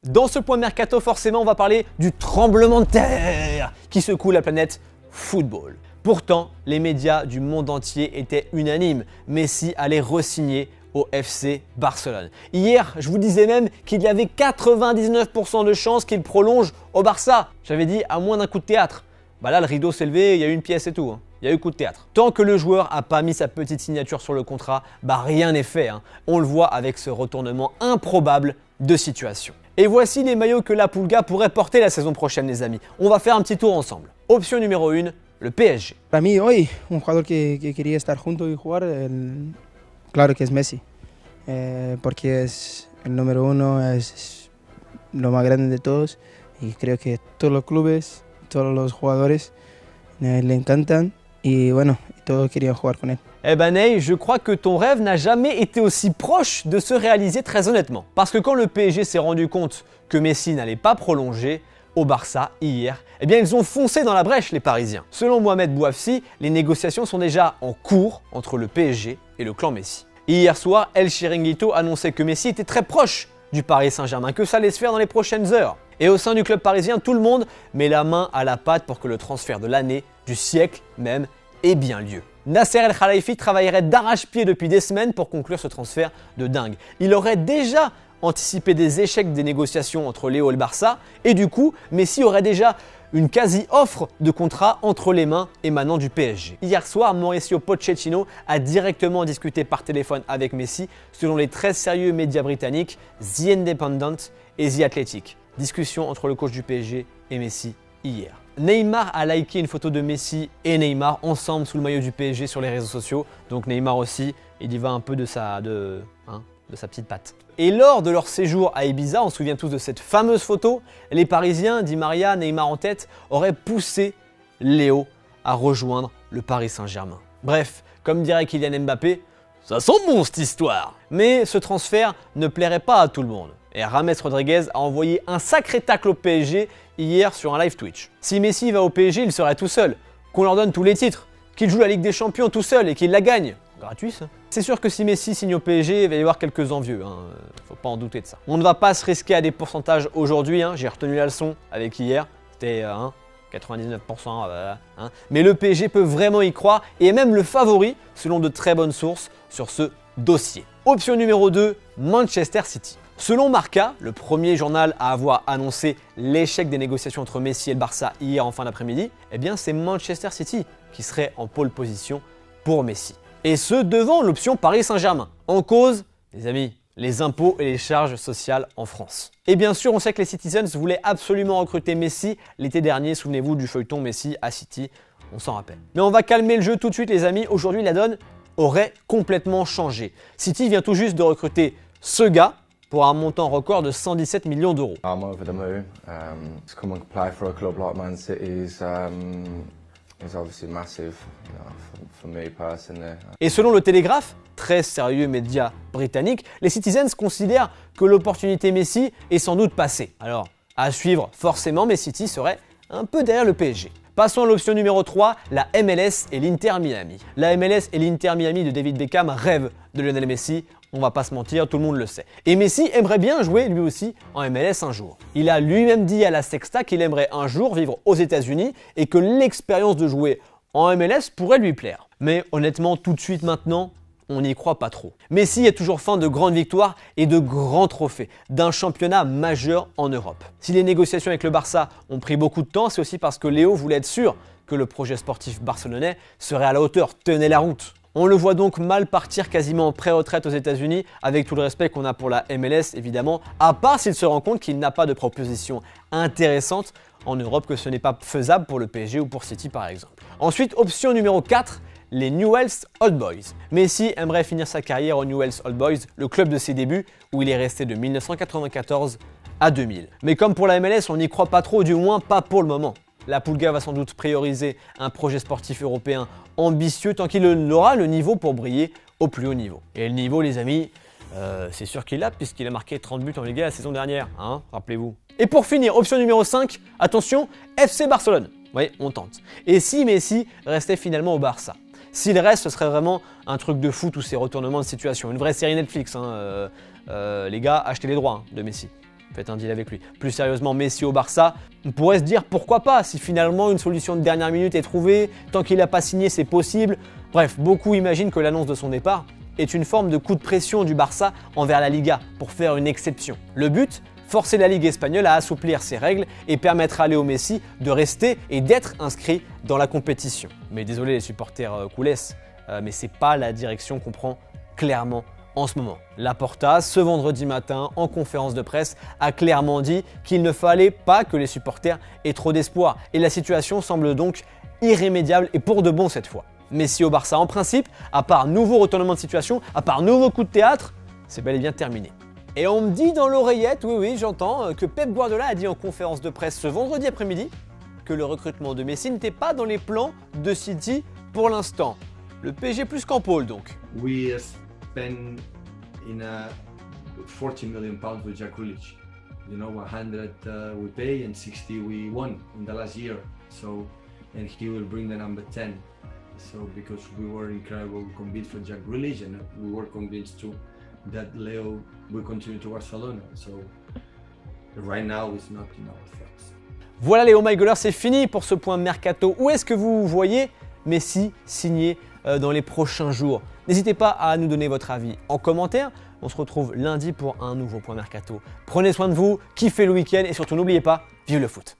Dans ce point mercato, forcément, on va parler du tremblement de terre qui secoue la planète football. Pourtant, les médias du monde entier étaient unanimes. Messi allait re-signer au FC Barcelone. Hier, je vous disais même qu'il y avait 99% de chances qu'il prolonge au Barça. J'avais dit à moins d'un coup de théâtre. Bah là, le rideau s'est levé, il y a eu une pièce et tout. Hein. Il y a eu coup de théâtre. Tant que le joueur n'a pas mis sa petite signature sur le contrat, bah rien n'est fait. Hein. On le voit avec ce retournement improbable de situation. Et voici les maillots que la Pulga pourrait porter la saison prochaine, les amis. On va faire un petit tour ensemble. Option numéro 1, le PSG. Para mí hoy, un jugador que quería estar junto y jugar, claro que es Messi, porque es el número uno, es lo más grande de todos y creo que todos los clubes, todos los jugadores le encantan y bueno, todos querían jugar con él. Eh ben Ney, je crois que ton rêve n'a jamais été aussi proche de se réaliser très honnêtement. Parce que quand le PSG s'est rendu compte que Messi n'allait pas prolonger au Barça hier, eh bien ils ont foncé dans la brèche les Parisiens. Selon Mohamed Bouafsi, les négociations sont déjà en cours entre le PSG et le clan Messi. Hier soir, El Chiringuito annonçait que Messi était très proche du Paris Saint-Germain, que ça allait se faire dans les prochaines heures. Et au sein du club parisien, tout le monde met la main à la pâte pour que le transfert de l'année, du siècle même, ait bien lieu. Nasser El Khelaifi travaillerait d'arrache-pied depuis des semaines pour conclure ce transfert de dingue. Il aurait déjà anticipé des échecs des négociations entre Léo et le Barça et du coup, Messi aurait déjà une quasi-offre de contrat entre les mains émanant du PSG. Hier soir, Mauricio Pochettino a directement discuté par téléphone avec Messi selon les très sérieux médias britanniques The Independent et The Athletic. Discussion entre le coach du PSG et Messi hier. Neymar a liké une photo de Messi et Neymar ensemble sous le maillot du PSG sur les réseaux sociaux. Donc Neymar aussi, il y va un peu de sa petite patte. Et lors de leur séjour à Ibiza, on se souvient tous de cette fameuse photo, les Parisiens, Di Maria, Neymar en tête, auraient poussé Léo à rejoindre le Paris Saint-Germain. Bref, comme dirait Kylian Mbappé, ça sent bon cette histoire. Mais ce transfert ne plairait pas à tout le monde. Et James Rodriguez a envoyé un sacré tacle au PSG hier sur un live Twitch. Si Messi va au PSG, il serait tout seul, qu'on leur donne tous les titres, qu'il joue la Ligue des Champions tout seul et qu'il la gagne. Gratuit ça. C'est sûr que si Messi signe au PSG, il va y avoir quelques envieux, faut pas en douter de ça. On ne va pas se risquer à des pourcentages aujourd'hui, j'ai retenu la leçon avec hier, c'était 99%, mais le PSG peut vraiment y croire et est même le favori selon de très bonnes sources sur ce dossier. Option numéro 2, Manchester City. Selon Marca, le premier journal à avoir annoncé l'échec des négociations entre Messi et le Barça hier en fin d'après-midi, eh bien c'est Manchester City qui serait en pole position pour Messi. Et ce, devant l'option Paris Saint-Germain. En cause, les amis, les impôts et les charges sociales en France. Et bien sûr, on sait que les Citizens voulaient absolument recruter Messi l'été dernier. Souvenez-vous du feuilleton Messi à City, on s'en rappelle. Mais on va calmer le jeu tout de suite les amis. Aujourd'hui, la donne aurait complètement changé. City vient tout juste de recruter ce gars pour un montant record de 117 millions d'euros. I'm over the moon. To come and play for a club like Man City is obviously massive, for me personally. Et selon le Télégraphe, très sérieux média britannique, les Citizens considèrent que l'opportunité Messi est sans doute passée. Alors, à suivre forcément, mais City serait un peu derrière le PSG. Passons à l'option numéro 3, la MLS et l'Inter Miami. La MLS et l'Inter Miami de David Beckham rêvent de Lionel Messi, on va pas se mentir, tout le monde le sait. Et Messi aimerait bien jouer lui aussi en MLS un jour. Il a lui-même dit à la Sexta qu'il aimerait un jour vivre aux États-Unis et que l'expérience de jouer en MLS pourrait lui plaire. Mais honnêtement, tout de suite maintenant, on n'y croit pas trop. Messi est toujours fan de grandes victoires et de grands trophées, d'un championnat majeur en Europe. Si les négociations avec le Barça ont pris beaucoup de temps, c'est aussi parce que Léo voulait être sûr que le projet sportif barcelonais serait à la hauteur, tenait la route. On le voit donc mal partir quasiment en pré-retraite aux États-Unis, avec tout le respect qu'on a pour la MLS évidemment, à part s'il se rend compte qu'il n'a pas de proposition intéressante en Europe, que ce n'est pas faisable pour le PSG ou pour City par exemple. Ensuite, option numéro 4, les Newell's Old Boys. Messi aimerait finir sa carrière aux Newell's Old Boys, le club de ses débuts, où il est resté de 1994 à 2000. Mais comme pour la MLS, on n'y croit pas trop, du moins pas pour le moment. La Pulga va sans doute prioriser un projet sportif européen ambitieux tant qu'il aura le niveau pour briller au plus haut niveau. Et le niveau, les amis, c'est sûr qu'il l'a puisqu'il a marqué 30 buts en Liga la saison dernière, rappelez-vous. Et pour finir, option numéro 5, attention, FC Barcelone. Oui, on tente. Et si Messi restait finalement au Barça? S'il reste, ce serait vraiment un truc de fou, tous ces retournements de situation. Une vraie série Netflix, les gars, achetez les droits de Messi. Faites un deal avec lui. Plus sérieusement, Messi au Barça, on pourrait se dire pourquoi pas, si finalement une solution de dernière minute est trouvée, tant qu'il n'a pas signé, c'est possible. Bref, beaucoup imaginent que l'annonce de son départ est une forme de coup de pression du Barça envers la Liga pour faire une exception. Le but, forcer la Ligue espagnole à assouplir ses règles et permettre à Léo Messi de rester et d'être inscrit dans la compétition. Mais désolé les supporters culés, mais c'est pas la direction qu'on prend clairement en ce moment. Laporta, ce vendredi matin, en conférence de presse, a clairement dit qu'il ne fallait pas que les supporters aient trop d'espoir. Et la situation semble donc irrémédiable et pour de bon cette fois. Messi au Barça, en principe, à part nouveau retournement de situation, à part nouveau coup de théâtre, c'est bel et bien terminé. Et on me dit dans l'oreillette, oui j'entends, que Pep Guardiola a dit en conférence de presse ce vendredi après-midi que le recrutement de Messi n'était pas dans les plans de City pour l'instant. Le PSG plus qu'en pôle donc. We spend in a 40 million pounds with Jack Grealish. You know, 100 we pay and 60 we won in the last year. So, and he will bring the number 10. So, because we were incredible convinced for Jack Grealish and we were convinced too that Leo will continue to Barcelona. So, right now it's not in our thoughts. Voilà les Oh My Goalers, c'est fini pour ce point mercato. Où est-ce que vous voyez Messi signer dans les prochains jours? N'hésitez pas à nous donner votre avis en commentaire. On se retrouve lundi pour un nouveau point mercato. Prenez soin de vous, kiffez le week-end et surtout n'oubliez pas, vive le foot!